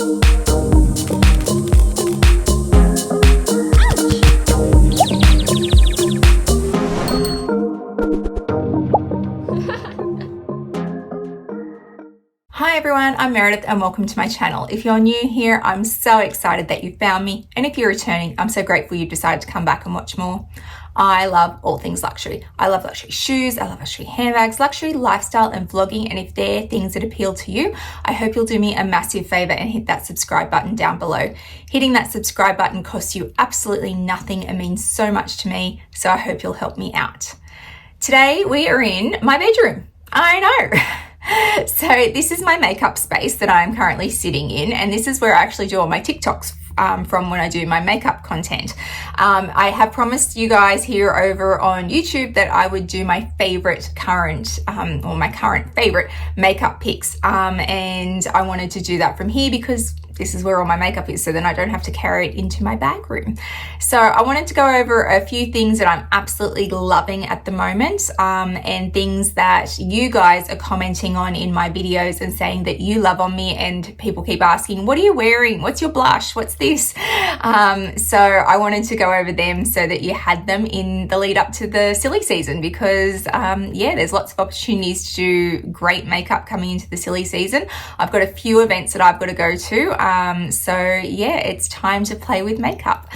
Hi everyone, I'm Meredith and welcome to my channel. If you're new here, I'm so excited that you found me, and if you're returning, I'm so grateful you decided to come back and watch more. I love all things luxury. I love luxury shoes, I love luxury handbags, luxury lifestyle and vlogging, and if they're things that appeal to you, I hope you'll do me a massive favor and hit that subscribe button down below. Hitting that subscribe button costs you absolutely nothing and means so much to me, so I hope you'll help me out. Today we are in my bedroom. I know. So this is my makeup space that I'm currently sitting in, and this is where I actually do all my TikToks from when I do my makeup content. I have promised you guys here over on YouTube that I would do my favorite current or my current favorite makeup picks, and I wanted to do that from here because this is where all my makeup is, so then I don't have to carry it into my bag room. So I wanted to go over a few things that I'm absolutely loving at the moment, and things that you guys are commenting on in my videos and saying that you love on me, and people keep asking, what are you wearing? What's your blush? What's this? So I wanted to go over them so that you had them in the lead up to the silly season, because yeah, there's lots of opportunities to do great makeup coming into the silly season. I've got a few events that I've got to go to. So yeah, it's time to play with makeup.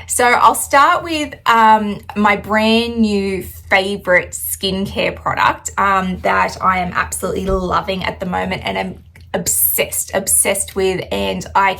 So I'll start with my brand new favorite skincare product that I am absolutely loving at the moment, and I'm obsessed with, and I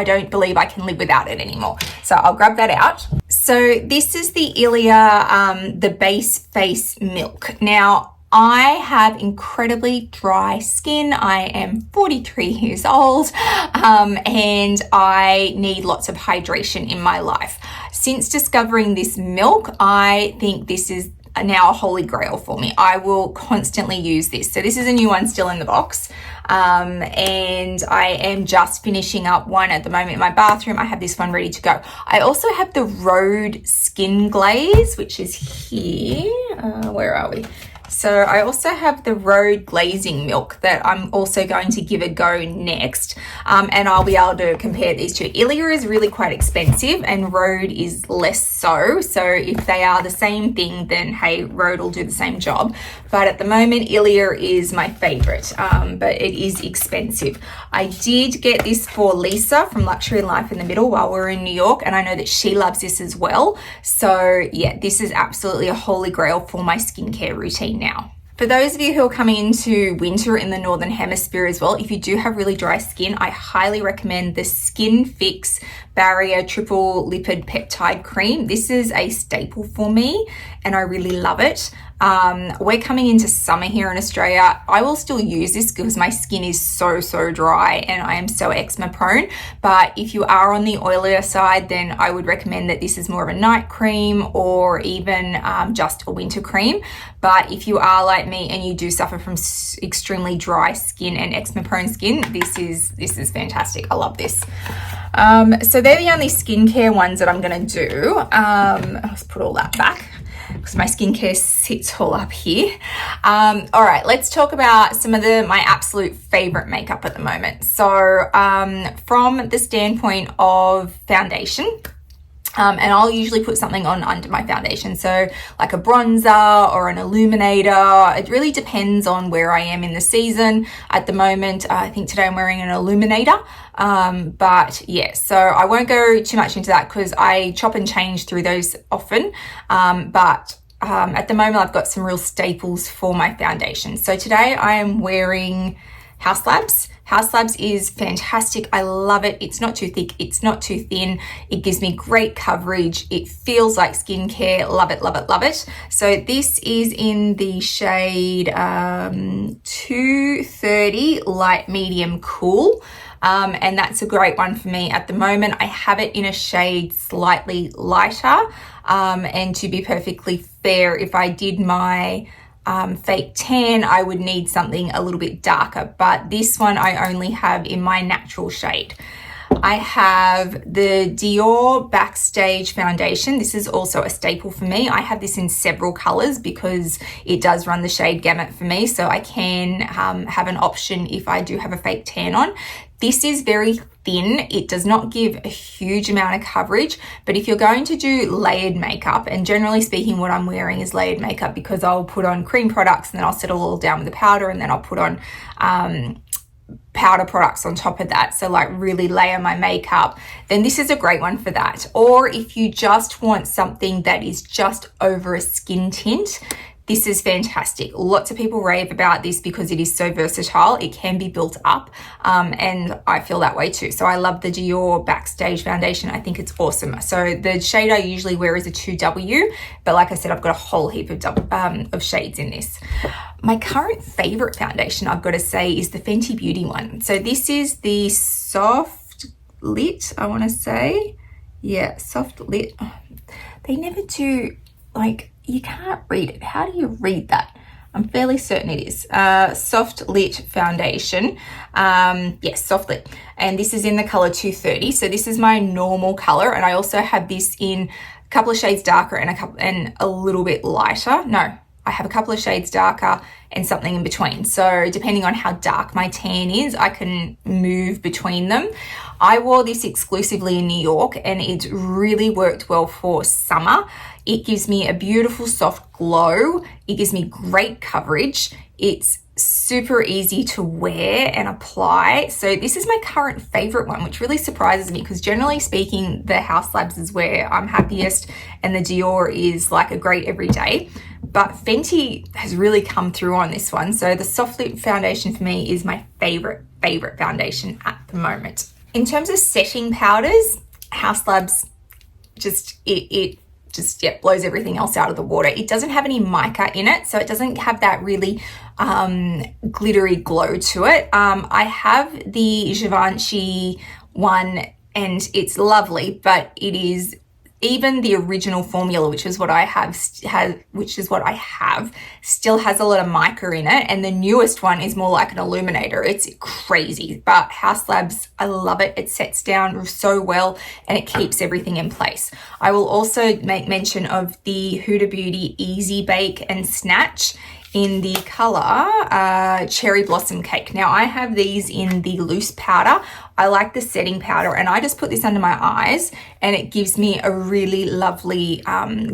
don't believe I can live without it anymore. So I'll grab that out. So this is the Ilia the Base Face Milk. Now, I have incredibly dry skin. I am 43 years old, and I need lots of hydration in my life. Since discovering this milk, I think this is now a holy grail for me. I will constantly use this. So this is a new one still in the box, and I am just finishing up one at the moment in my bathroom. I have this one ready to go. I also have the Rhode Skin Glaze, which is here. Where are we? So I also have the Rhode glazing milk that I'm also going to give a go next, and I'll be able to compare these two. Ilia is really quite expensive and Rhode is less so. So if they are the same thing, then hey, Rhode will do the same job. But at the moment, Ilia is my favorite, but it is expensive. I did get this for Lisa from Luxury Life in the Middle while we were in New York, and I know that she loves this as well. So yeah, this is absolutely a holy grail for my skincare routine now. For those of you who are coming into winter in the Northern Hemisphere as well, if you do have really dry skin, I highly recommend the Skinfix Barrier Triple Lipid Peptide Cream. This is a staple for me and I really love it. We're coming into summer here in Australia. I will still use this because my skin is so dry and I am so eczema prone. But if you are on the oilier side, then I would recommend that this is more of a night cream or even just a winter cream. But if you are like me and you do suffer from extremely dry skin and eczema prone skin, this is fantastic. I love this. So they're the only skincare ones that I'm going to do. Let's put all that back because my skincare sits all up here. All right, let's talk about some of my absolute favorite makeup at the moment. So from the standpoint of foundation, and I'll usually put something on under my foundation. So like a bronzer or an illuminator. It really depends on where I am in the season. At the moment, I think today I'm wearing an illuminator. But yeah, so I won't go too much into that because I chop and change through those often. But at the moment, I've got some real staples for my foundation. So today I am wearing Haus Labs. Haus Labs is fantastic. I love it. It's not too thick. It's not too thin. It gives me great coverage. It feels like skincare. Love it, love it, love it. So this is in the shade 230 light medium cool. And that's a great one for me at the moment. I have it in a shade slightly lighter. And to be perfectly fair, if I did my fake tan, I would need something a little bit darker, but this one I only have in my natural shade. I have the Dior Backstage foundation. This is also a staple for me. I have this in several colors because it does run the shade gamut for me, so I can have an option if I do have a fake tan on. This is very thin. It does not give a huge amount of coverage, but if you're going to do layered makeup, and generally speaking what I'm wearing is layered makeup because I'll put on cream products and then I'll settle all down with the powder, and then I'll put on powder products on top of that, so like really layer my makeup, then this is a great one for that. Or if you just want something that is just over a skin tint, this is fantastic. Lots of people rave about this because it is so versatile. It can be built up, and I feel that way too. So I love the Dior Backstage foundation. I think it's awesome. So the shade I usually wear is a 2W, but like I said, I've got a whole heap of shades in this. My current favorite foundation, I've got to say, is the Fenty Beauty one. So this is the Soft Lit, I want to say. Yeah, Soft Lit. They never do, like, you can't read it. How do you read that? I'm fairly certain it is. Soft Lit foundation. Yes, Soft Lit. And this is in the color 230. So this is my normal color. And I also have this in a couple of shades darker and a little bit lighter. No, I have a couple of shades darker and something in between. So depending on how dark my tan is, I can move between them. I wore this exclusively in New York and it really worked well for summer. It gives me a beautiful soft glow. It gives me great coverage. It's super easy to wear and apply. So this is my current favorite one, which really surprises me because generally speaking, the Haus Labs is where I'm happiest and the Dior is like a great everyday. But Fenty has really come through on this one. So the Soft Lit foundation for me is my favorite foundation at the moment. In terms of setting powders, Haus Labs just blows everything else out of the water. It doesn't have any mica in it, so it doesn't have that really glittery glow to it. I have the Givenchy one and it's lovely, but it is, even the original formula, which is what I have, still has a lot of mica in it. And the newest one is more like an illuminator. It's crazy, but Haus Labs, I love it. It sets down so well and it keeps everything in place. I will also make mention of the Huda Beauty Easy Bake and Snatch in the color Cherry Blossom Cake. Now I have these in the loose powder. I like the setting powder and I just put this under my eyes and it gives me a really lovely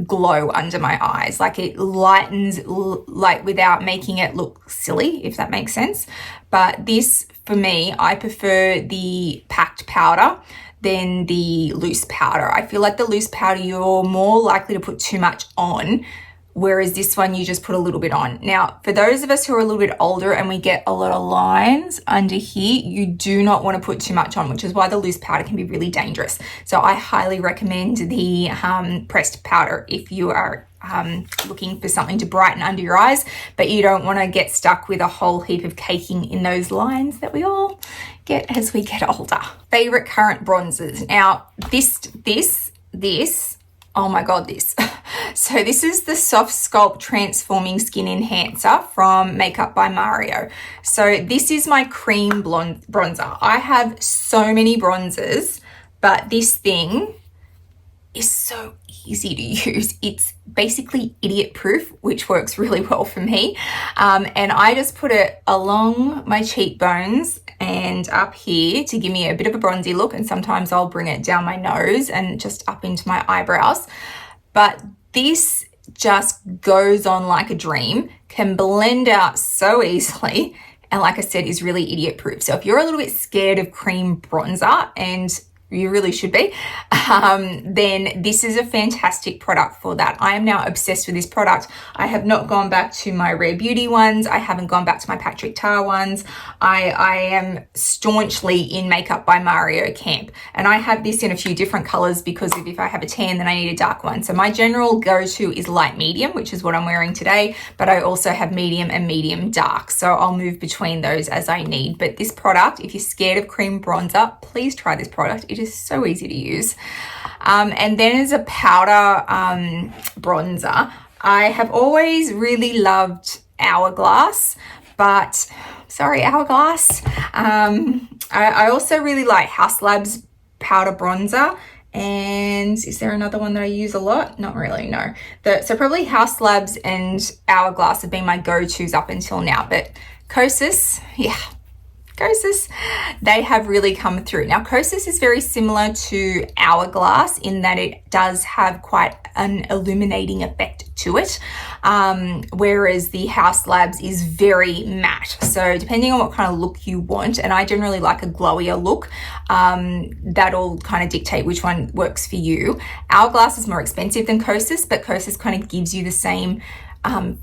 glow under my eyes. Like it lightens like without making it look silly, if that makes sense. But this, for me, I prefer the packed powder than the loose powder. I feel like the loose powder, you're more likely to put too much on, whereas this one you just put a little bit on. Now, for those of us who are a little bit older and we get a lot of lines under here, you do not want to put too much on, which is why the loose powder can be really dangerous. So I highly recommend the pressed powder if you are looking for something to brighten under your eyes, but you don't want to get stuck with a whole heap of caking in those lines that we all get as we get older. Favorite current bronzers. Now, this, oh my God, this. So this is the Softsculpt Transforming Skin Enhancer from Makeup by Mario. So this is my cream blonde bronzer. I have so many bronzers, but this thing is so easy to use. It's basically idiot proof, which works really well for me. And I just put it along my cheekbones and up here to give me a bit of a bronzy look. And sometimes I'll bring it down my nose and just up into my eyebrows. But this just goes on like a dream, can blend out so easily, and like I said, is really idiot proof. So if you're a little bit scared of cream bronzer, and you really should be, then this is a fantastic product for that. I am now obsessed with this product. I have not gone back to my Rare Beauty ones. I haven't gone back to my Patrick Tar ones. I am staunchly in Makeup by Mario camp. And I have this in a few different colors because if I have a tan, then I need a dark one. So my general go-to is light medium, which is what I'm wearing today, but I also have medium and medium dark. So I'll move between those as I need. But this product, if you're scared of cream bronzer, please try this product. It is so easy to use. And then as a powder bronzer, I have always really loved Hourglass, but sorry, Hourglass. I also really like Haus Labs powder bronzer. And is there another one that I use a lot? Not really, no. So probably Haus Labs and Hourglass have been my go-tos up until now, but Kosas, Kosas, they have really come through. Now, Kosas is very similar to Hourglass in that it does have quite an illuminating effect to it, whereas the Haus Labs is very matte. So depending on what kind of look you want, and I generally like a glowier look, that'll kind of dictate which one works for you. Hourglass is more expensive than Kosas, but Kosas kind of gives you the same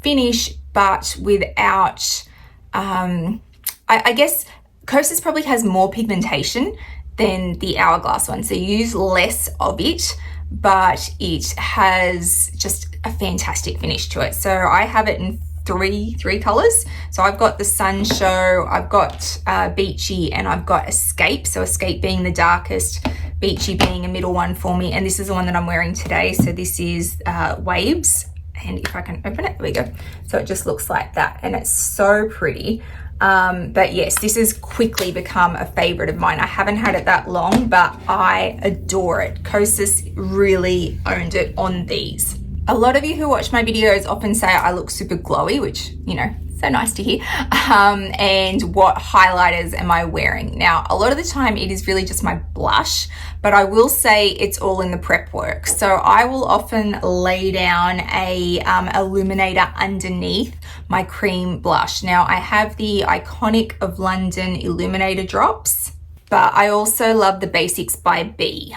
finish, but without, I guess, Kosas probably has more pigmentation than the Hourglass one. So you use less of it, but it has just a fantastic finish to it. So I have it in three colors. So I've got the Sun Show, I've got Beachy, and I've got Escape. So Escape being the darkest, Beachy being a middle one for me. And this is the one that I'm wearing today. So this is Waves. And if I can open it, there we go. So it just looks like that. And it's so pretty. But yes, this has quickly become a favorite of mine. I haven't had it that long, but I adore it. Kosas really owned it on these. A lot of you who watch my videos often say I look super glowy, which, you know, so nice to hear. And what highlighters am I wearing? Now, a lot of the time it is really just my blush, but I will say it's all in the prep work. So I will often lay down a illuminator underneath my cream blush. Now, I have the Iconic of London Illuminator drops, but I also love the Basics by B.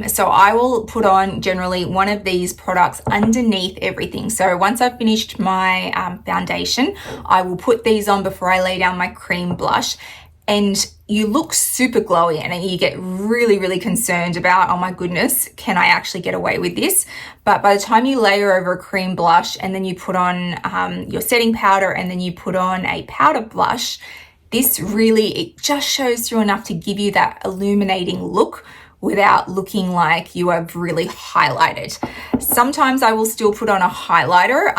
So I will put on generally one of these products underneath everything. So once I've finished my foundation, I will put these on before I lay down my cream blush. And you look super glowy and you get really, really concerned about, oh my goodness, can I actually get away with this? But by the time you layer over a cream blush and then you put on your setting powder and then you put on a powder blush, this really, it just shows through enough to give you that illuminating look without looking like you have really highlighted. Sometimes I will still put on a highlighter,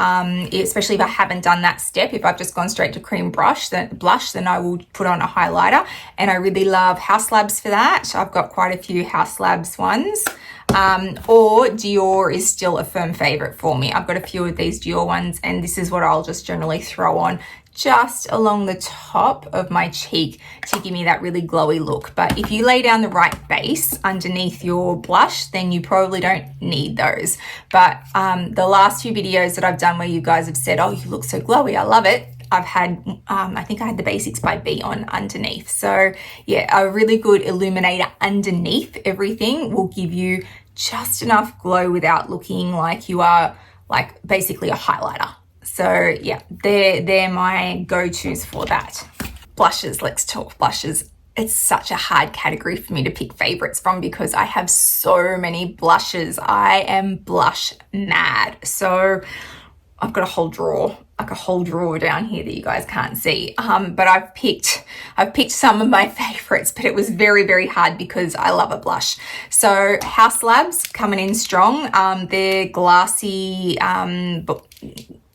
especially if I haven't done that step. If I've just gone straight to cream blush, then I will put on a highlighter. And I really love Haus Labs for that. I've got quite a few Haus Labs ones. Or Dior is still a firm favorite for me. I've got a few of these Dior ones, and this is what I'll just generally throw on just along the top of my cheek to give me that really glowy look. But if you lay down the right base underneath your blush, then you probably don't need those. But the last few videos that I've done where you guys have said, oh, you look so glowy, I love it, I've had, I think I had the Basics by B on underneath. So yeah, a really good illuminator underneath everything will give you just enough glow without looking like you are like basically a highlighter. So yeah, they're my go-tos for that. Blushes, let's talk blushes. It's such a hard category for me to pick favorites from because I have so many blushes. I am blush mad. So I've got a whole drawer down here that you guys can't see. But I've picked some of my favorites, but it was very, very hard because I love a blush. So Haus Labs coming in strong. They're glassy,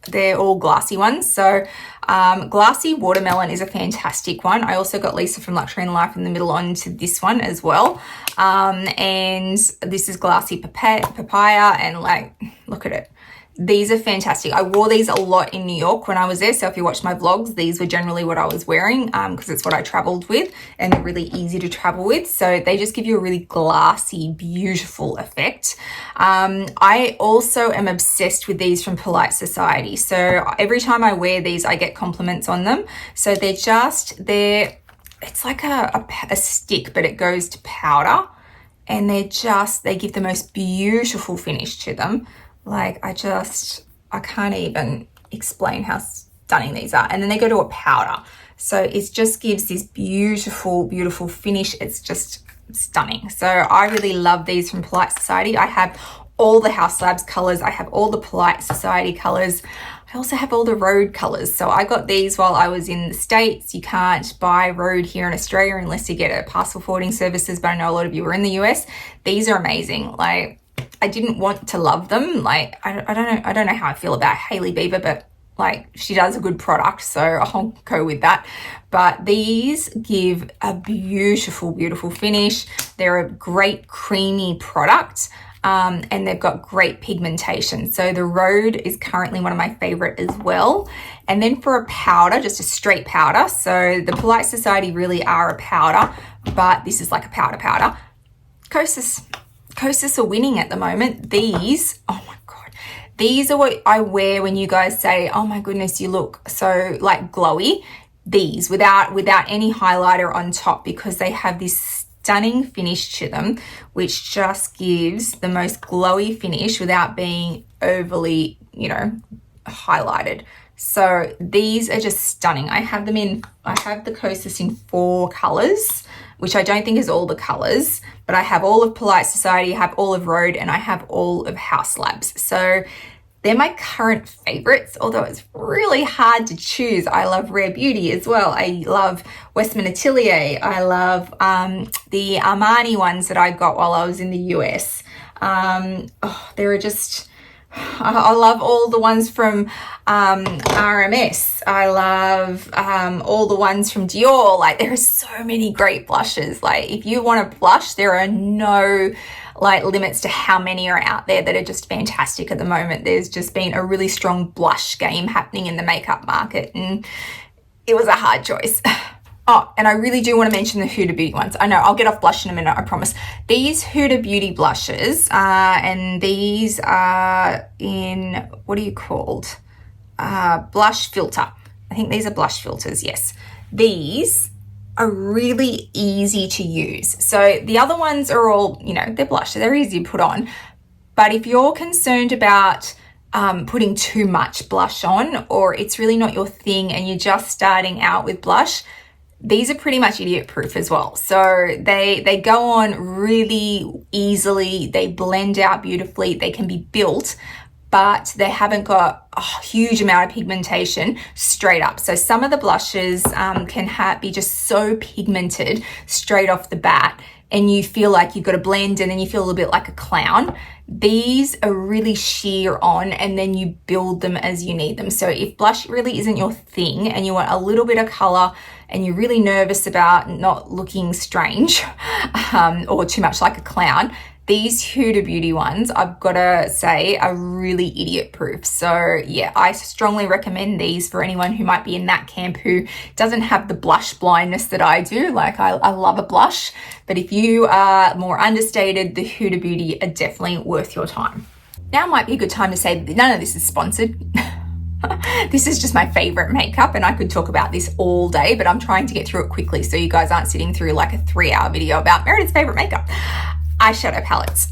they're all glassy ones. So glassy watermelon is a fantastic one. I also got Lisa from Luxury and Life in the middle onto this one as well. And this is glassy papaya, and like, look at it. These are fantastic. I wore these a lot in New York when I was there. So if you watch my vlogs, these were generally what I was wearing because it's what I traveled with, and they're really easy to travel with. So they just give you a really glassy, beautiful effect. I also am obsessed with these from Polite Society. So every time I wear these, I get compliments on them. So it's like a stick, but it goes to powder, and they give the most beautiful finish to them. Like, I can't even explain how stunning these are. And then they go to a powder. So it just gives this beautiful, beautiful finish. It's just stunning. So I really love these from Polite Society. I have all the Haus Labs colors. I have all the Polite Society colors. I also have all the Rhode colors. So I got these while I was in the States. You can't buy Rhode here in Australia unless you get a parcel forwarding services, but I know a lot of you are in the US. These are amazing. Like, I didn't want to love them. Like, I don't know how I feel about Hailey Bieber, but like, she does a good product, so I'll go with that. But these give a beautiful, beautiful finish. They're a great creamy product. And they've got great pigmentation. So the Rhode is currently one of my favorite as well. And then for a powder, just a straight powder. So the Polite Society really are a powder, but this is like a powder. Kosas are winning at the moment. These, oh my God, these are what I wear when you guys say, oh my goodness, you look so like glowy. These without any highlighter on top, because they have this stunning finish to them, which just gives the most glowy finish without being overly, highlighted. So these are just stunning. I have the Kosas in 4 colors, which I don't think is all the colors, but I have all of Polite Society, I have all of Rhode, and I have all of Haus Labs. So they're my current favorites, although it's really hard to choose. I love Rare Beauty as well. I love Westman Atelier. I love the Armani ones that I got while I was in the US. There are just, I love all the ones from RMS. I love all the ones from Dior. Like, there are so many great blushes. Like, if you want a blush, there are no limits to how many are out there that are just fantastic at the moment. There's just been a really strong blush game happening in the makeup market, and it was a hard choice. Oh, and I really do want to mention the Huda Beauty ones. I know, I'll get off blush in a minute, I promise. These Huda Beauty blushes, and these are in, what are you called? Blush filter. I think these are blush filters, yes. These are really easy to use. So the other ones are all, they're blush, so they're easy to put on. But if you're concerned about putting too much blush on, or it's really not your thing and you're just starting out with blush, these are pretty much idiot proof as well. So they go on really easily, they blend out beautifully, they can be built, but they haven't got a huge amount of pigmentation straight up. So some of the blushes can be just so pigmented straight off the bat, and you feel like you've got to blend and then you feel a little bit like a clown. These are really sheer on, and then you build them as you need them. So if blush really isn't your thing and you want a little bit of color and you're really nervous about not looking strange or too much like a clown, these Huda Beauty ones, I've got to say, are really idiot proof. So yeah, I strongly recommend these for anyone who might be in that camp who doesn't have the blush blindness that I do. Like, I love a blush, but if you are more understated, the Huda Beauty are definitely worth your time. Now might be a good time to say that none of this is sponsored. This is just my favorite makeup, and I could talk about this all day, but I'm trying to get through it quickly so you guys aren't sitting through like a 3-hour video about Meredith's favorite makeup. Eyeshadow palettes.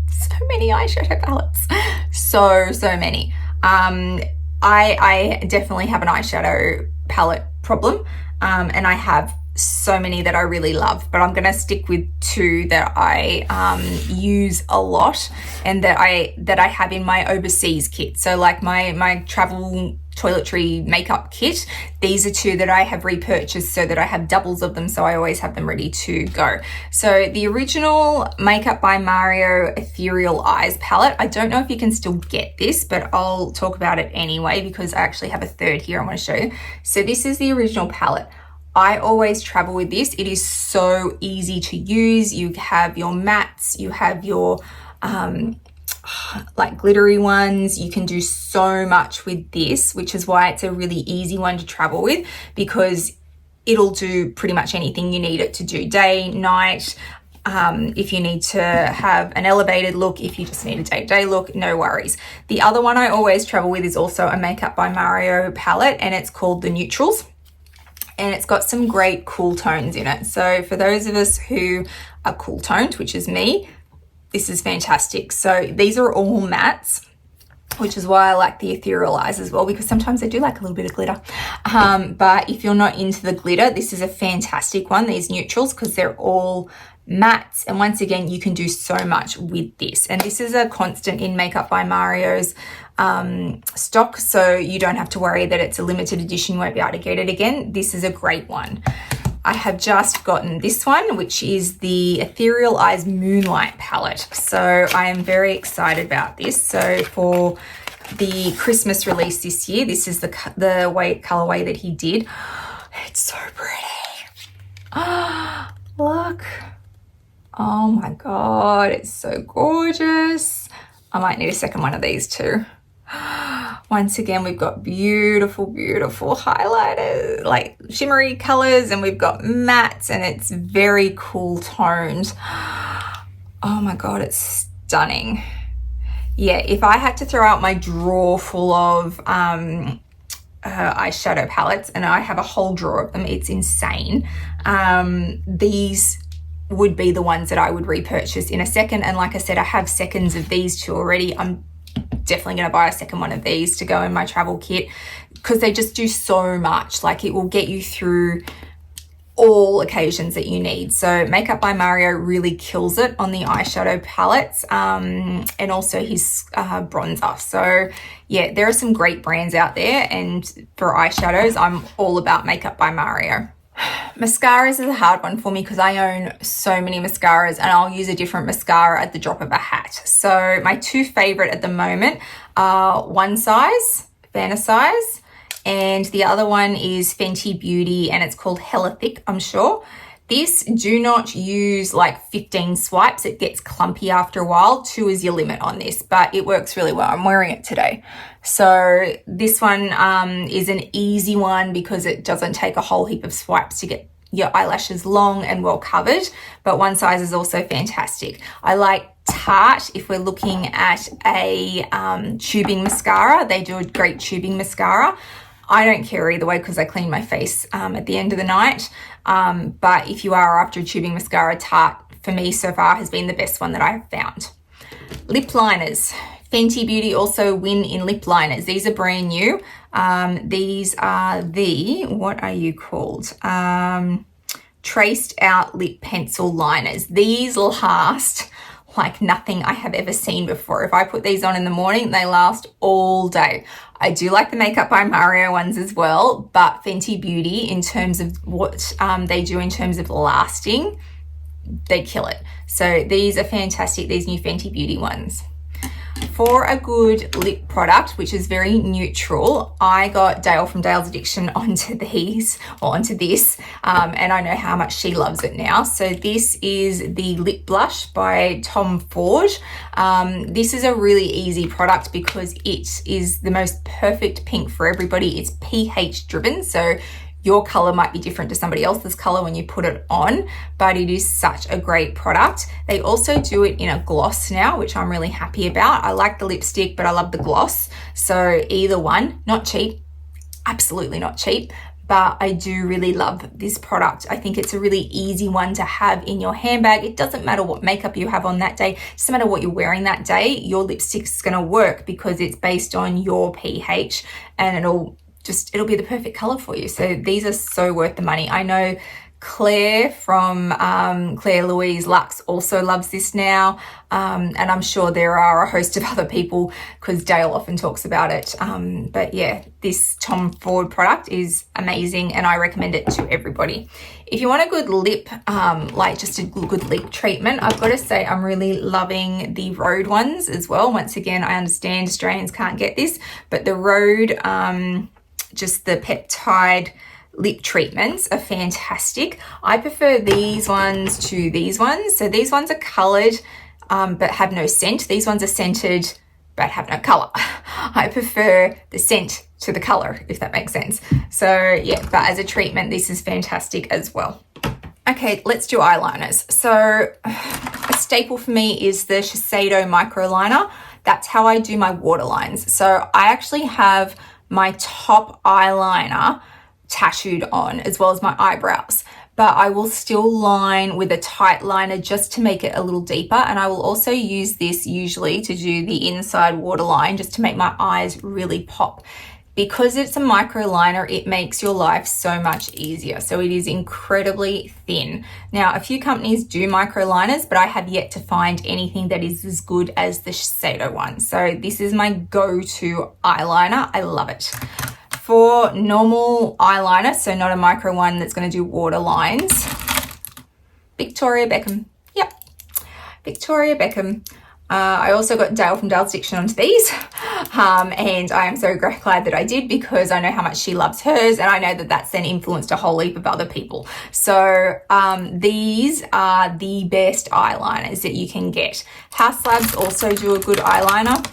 So many eyeshadow palettes. So many. I definitely have an eyeshadow palette problem, and I have so many that I really love, but I'm going to stick with 2 that I use a lot and that I have in my overseas kit. So like my travel toiletry makeup kit, these are 2 that I have repurchased so that I have doubles of them, so I always have them ready to go. So the original Makeup by Mario Ethereal Eyes palette, I don't know if you can still get this, but I'll talk about it anyway because I actually have a third here I want to show you. So this is the original palette. I always travel with this. It is so easy to use. You have your mattes, you have your like glittery ones. You can do so much with this, which is why it's a really easy one to travel with, because it'll do pretty much anything you need it to do, day, night. If you need to have an elevated look, if you just need a day-to-day look, no worries. The other one I always travel with is also a Makeup by Mario palette, and it's called the Neutrals. And it's got some great cool tones in it. So for those of us who are cool toned, which is me, this is fantastic. So these are all mattes, which is why I like the Ethereal Eyes as well, because sometimes I do like a little bit of glitter. But if you're not into the glitter, this is a fantastic one, these neutrals, because they're all mattes. And once again, you can do so much with this. And this is a constant in Makeup by Mario's stock, so you don't have to worry that it's a limited edition, you won't be able to get it again. This is a great one. I have just gotten this one, which is the Ethereal Eyes Moonlight palette. So I am very excited about this. So for the Christmas release this year. This is the colorway that he did. It's so pretty. Look. Oh my God, it's so gorgeous. I might need a second one of these too. Once again, we've got beautiful, beautiful highlighters, like shimmery colors, and we've got mattes, and it's very cool toned. Oh my God, it's stunning. Yeah, if I had to throw out my drawer full of eyeshadow palettes, and I have a whole drawer of them, it's insane. These would be the ones that I would repurchase in a second. And like I said, I have seconds of these two already. I'm definitely going to buy a second one of these to go in my travel kit because they just do so much. Like, it will get you through all occasions that you need. So Makeup by Mario really kills it on the eyeshadow palettes, and also his bronzer. So yeah, there are some great brands out there, and for eyeshadows, I'm all about Makeup by Mario. Mascaras is a hard one for me because I own so many mascaras, and I'll use a different mascara at the drop of a hat. So my two favorite at the moment are One Size, Fantasize, and the other one is Fenty Beauty, and it's called Hella Thick, I'm sure. This, do not use like 15 swipes. It gets clumpy after a while. 2 is your limit on this, but it works really well. I'm wearing it today. So this one is an easy one because it doesn't take a whole heap of swipes to get your eyelashes long and well covered, but One Size is also fantastic. I like Tarte if we're looking at a tubing mascara. They do a great tubing mascara. I don't care either way because I clean my face at the end of the night. But if you are after a tubing mascara, Tarte for me so far has been the best one that I've found. Lip liners. Fenty Beauty also win in lip liners. These are brand new. These are what are you called? Traced out lip pencil liners. These last like nothing I have ever seen before. If I put these on in the morning, they last all day. I do like the Makeup by Mario ones as well, but Fenty Beauty, in terms of what they do in terms of lasting, they kill it. So these are fantastic, these new Fenty Beauty ones. For a good lip product, which is very neutral, I got Dale from Dale's Addiction onto this, and I know how much she loves it now. So this is the lip blush by Tom Ford. This is a really easy product because it is the most perfect pink for everybody. It's pH driven, so your color might be different to somebody else's color when you put it on, but it is such a great product. They also do it in a gloss now, which I'm really happy about. I like the lipstick, but I love the gloss. So either one, not cheap, absolutely not cheap, but I do really love this product. I think it's a really easy one to have in your handbag. It doesn't matter what makeup you have on that day. It doesn't matter what you're wearing that day. Your lipstick's gonna work because it's based on your pH, and it'll be the perfect color for you. So these are so worth the money. I know Claire from Claire Louise Luxe also loves this now, and I'm sure there are a host of other people because Dale often talks about it. But yeah, this Tom Ford product is amazing, and I recommend it to everybody. If you want a good lip, like just a good lip treatment, I've got to say I'm really loving the Rhode ones as well. Once again, I understand Australians can't get this, but the Rhode, just the peptide lip treatments are fantastic. I prefer these ones to these ones. So these ones are colored but have no scent. These ones are scented but have no color. I prefer the scent to the color, if that makes sense. So yeah, but as a treatment, this is fantastic as well. Okay, let's do eyeliners. So a staple for me is the Shiseido micro liner. That's how I do my waterlines. So I actually have my top eyeliner tattooed on as well as my eyebrows, but I will still line with a tight liner just to make it a little deeper, and I will also use this usually to do the inside waterline just to make my eyes really pop. Because it's a micro liner, it makes your life so much easier. So it is incredibly thin. Now, a few companies do micro liners, but I have yet to find anything that is as good as the Shiseido one. So this is my go-to eyeliner. I love it. For normal eyeliner, so not a micro one that's going to do water lines, Victoria Beckham. Yep, Victoria Beckham. I also got Dale from Dale's Addiction onto these. And I am so glad that I did, because I know how much she loves hers, and I know that that's then influenced a whole heap of other people. So these are the best eyeliners that you can get. Haus Labs also do a good eyeliner.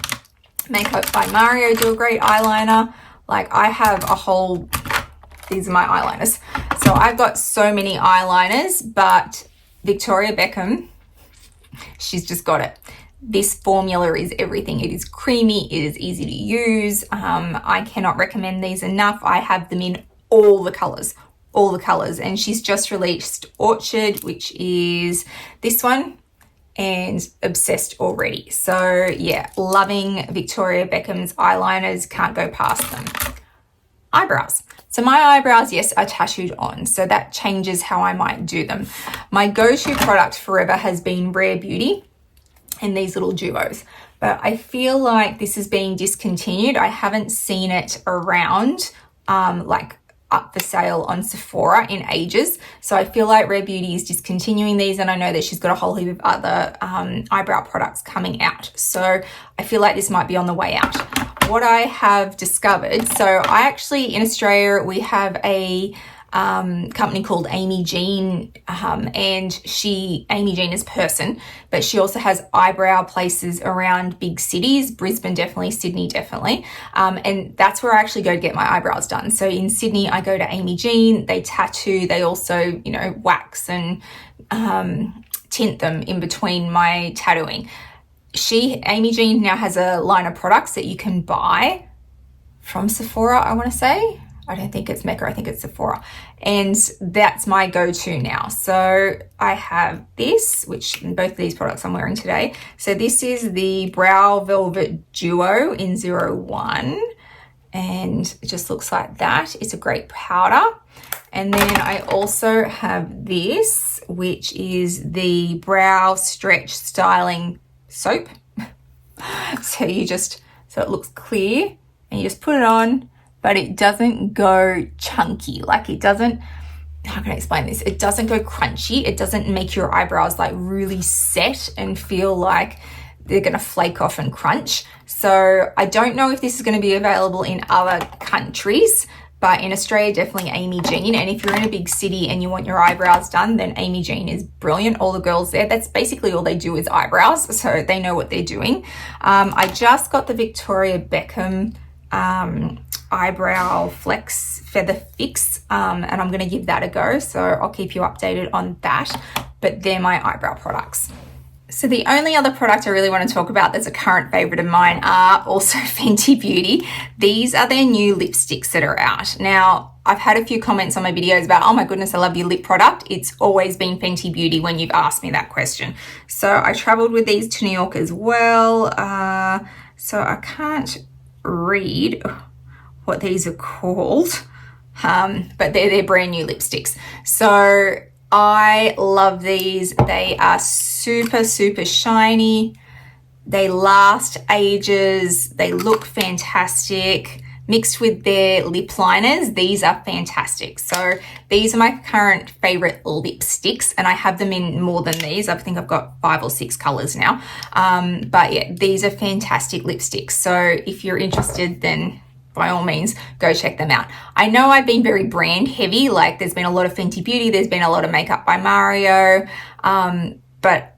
Makeup by Mario do a great eyeliner. Like, I have a whole, these are my eyeliners. So I've got so many eyeliners, but Victoria Beckham, she's just got it. This formula is everything. It is creamy, it is easy to use. I cannot recommend these enough. I have them in all the colors, and she's just released Orchard, which is this one, and obsessed already. So yeah, loving Victoria Beckham's eyeliners, can't go past them. Eyebrows. So my eyebrows, yes, are tattooed on, so that changes how I might do them. My go-to product forever has been Rare Beauty and these little duos, but I feel like this is being discontinued. I haven't seen it around like up for sale on Sephora in ages, so I feel like Rare Beauty is discontinuing these, and I know that she's got a whole heap of other eyebrow products coming out, so I feel like this might be on the way out. What I have discovered, so I actually, in Australia, we have a company called Amy Jean, and Amy Jean is person, but she also has eyebrow places around big cities, Brisbane definitely, Sydney definitely, and that's where I actually go to get my eyebrows done. So in Sydney, I go to Amy Jean, they tattoo, they also, you know, wax and tint them in between my tattooing. Amy Jean now has a line of products that you can buy from Sephora, I want to say. I don't think it's Mecca, I think it's Sephora. And that's my go-to now. So I have this, which both of these products I'm wearing today. So this is the Brow Velvet Duo in 01. And it just looks like that. It's a great powder. And then I also have this, which is the Brow Stretch Styling Soap. So it looks clear, and you just put it on, but it doesn't go chunky. Like, it doesn't, how can I explain this? It doesn't go crunchy. It doesn't make your eyebrows like really set and feel like they're going to flake off and crunch. So I don't know if this is going to be available in other countries, but in Australia, definitely Amy Jean. And if you're in a big city and you want your eyebrows done, then Amy Jean is brilliant. All the girls there, that's basically all they do is eyebrows, so they know what they're doing. I just got the Victoria Beckham eyebrow flex feather fix, and I'm going to give that a go, so I'll keep you updated on that. But they're my eyebrow products. So the only other product I really want to talk about that's a current favorite of mine are also Fenty Beauty. These are their new lipsticks that are out. Now, I've had a few comments on my videos about, oh my goodness, I love your lip product. It's always been Fenty Beauty when you've asked me that question. So I traveled with these to New York as well. So I can't read what these are called, but they're their brand new lipsticks. So I love these. They are super, super shiny. They last ages. They look fantastic. Mixed with their lip liners, these are fantastic. So these are my current favorite lipsticks, and I have them in more than these. I think I've got 5 or 6 colors now. But yeah, these are fantastic lipsticks. So if you're interested, then by all means, go check them out. I know I've been very brand heavy, like there's been a lot of Fenty Beauty, there's been a lot of Makeup by Mario, but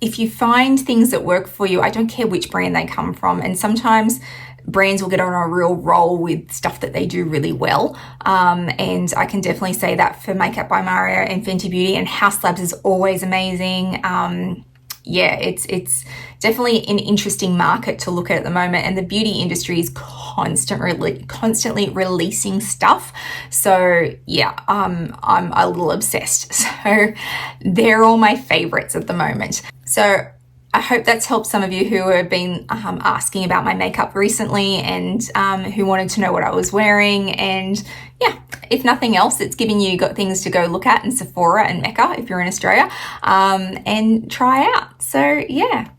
if you find things that work for you, I don't care which brand they come from, and sometimes brands will get on a real roll with stuff that they do really well, and I can definitely say that for Makeup by Mario and Fenty Beauty, and Haus Labs is always amazing. Yeah, it's definitely an interesting market to look at the moment, and the beauty industry is constantly releasing stuff. So yeah, I'm a little obsessed. So they're all my favorites at the moment. So I hope that's helped some of you who have been asking about my makeup recently, and who wanted to know what I was wearing. And yeah, if nothing else, it's giving you got things to go look at in Sephora and Mecca if you're in Australia, and try out. So yeah,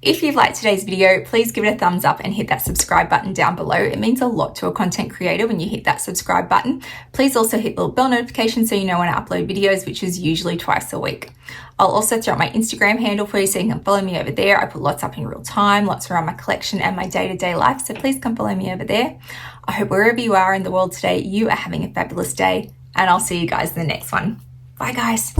If you've liked today's video, please give it a thumbs up and hit that subscribe button down below. It means a lot to a content creator when you hit that subscribe button. Please also hit the little bell notification so you know when I upload videos, which is usually twice a week. I'll also throw up my Instagram handle for you so you can follow me over there. I put lots up in real time, lots around my collection and my day-to-day life, so please come follow me over there. I hope wherever you are in the world today, you are having a fabulous day, and I'll see you guys in the next one. Bye guys.